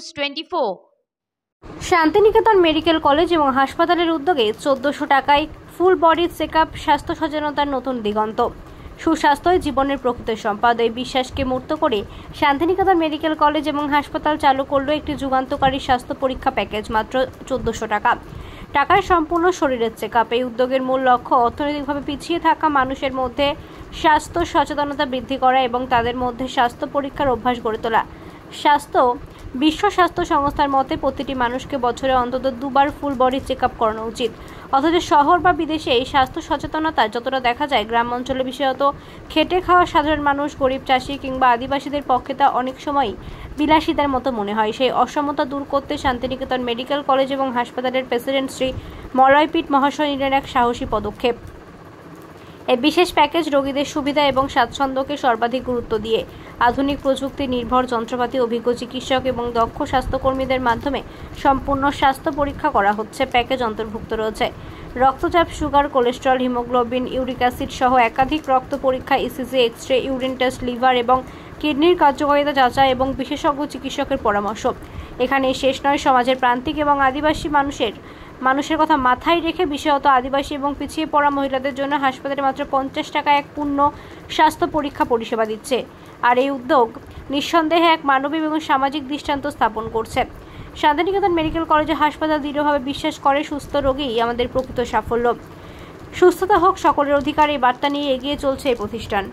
News 24। Santiniketan medical college এবং হাসপাতালের উদ্যোগে 1400 টাকায় ফুল বডি চেকআপ। স্বাস্থ্য সচেতনতার নতুন দিগন্ত। সুস্বাস্থ্যই জীবনের প্রকৃত সম্পদ। এই বিশ্বাসকে মূর্ত করে শান্তিনিকেতন মেডিকেল কলেজ এবং হাসপাতাল চালু করলো একটি যুগান্তকারী স্বাস্থ্য পরীক্ষা প্যাকেজ। মাত্র 1400 টাকায় সম্পূর্ণ শরীরের চেকআপ। এই উদ্যোগের মূল লক্ষ্য অর্থনৈতিকভাবে পিছিয়ে থাকা মানুষের মধ্যে স্বাস্থ্য সচেতনতা বৃদ্ধি করা এবং তাদের মধ্যে স্বাস্থ্য পরীক্ষার অভ্যাস গড়ে তোলা। বিশ্ব স্বাস্থ্য সংস্থার মতে প্রতিটি মানুষকে বছরে অন্তত 2 বার ফুল বডি চেকআপ করানো উচিত। অথচ শহর বা বিদেশে এই স্বাস্থ্য সচেতনতা যতটা দেখা যায়, গ্রাম অঞ্চলে বিশেষত খেটে খাওয়া সাধারণ মানুষ, গরিব চাষি কিংবা আদিবাসীদের পক্ষে তা অনেক সময়ই বিলাসিতার মতো মনে হয়। সেই অসমতা দূর করতে শান্তিনিকেতন মেডিকেল কলেজ এবং হাসপাতালের প্রেসিডেন্ট শ্রী মলয়পীঠ মহাশয় নিলেন এক সাহসী পদক্ষেপ। এই বিশেষ প্যাকেজ রোগীদের সুবিধা এবং স্বাচ্ছন্দ্যকে সর্বাধিক গুরুত্ব দিয়ে আধুনিক প্রযুক্তি নির্ভর যন্ত্রপাতি, অভিজ্ঞ চিকিৎসক এবং দক্ষ স্বাস্থ্যকর্মীদের মাধ্যমে সম্পূর্ণ স্বাস্থ্য পরীক্ষা করা হচ্ছে। প্যাকেজ অন্তর্ভুক্ত রয়েছে রক্তচাপ, sugar, cholesterol, haemoglobin, uric acid সহ একাধিক রক্ত পরীক্ষা, ECG, x-ray, urine test, liver এবং কিডনির কার্যকারিতা যাচাই এবং বিশেষজ্ঞ চিকিৎসকের পরামর্শ। এখানে শেষ নয়, সমাজের প্রান্তিক এবং আদিবাসী মানুষের কথা মাথায় রেখে বিশেষত আদিবাসী এবং পিছিয়ে পড়া মহিলাদের জন্য হাসপাতালে মাত্র 50 টাকায় এক পূর্ণ স্বাস্থ্য পরীক্ষা পরিষেবা দিচ্ছে। আর এই উদ্যোগ নিঃসন্দেহে এক মানবিক এবং সামাজিক দৃষ্টান্ত স্থাপন করছে। শান্তিনিকেতন মেডিকেল কলেজে হাসপাতাল দৃঢ়ভাবে বিশ্বাস করে সুস্থ রোগীই আমাদের প্রকৃত সাফল্য। সুস্থতা হোক সকলের অধিকার, এই বার্তা নিয়ে এগিয়ে চলছে এই প্রতিষ্ঠান।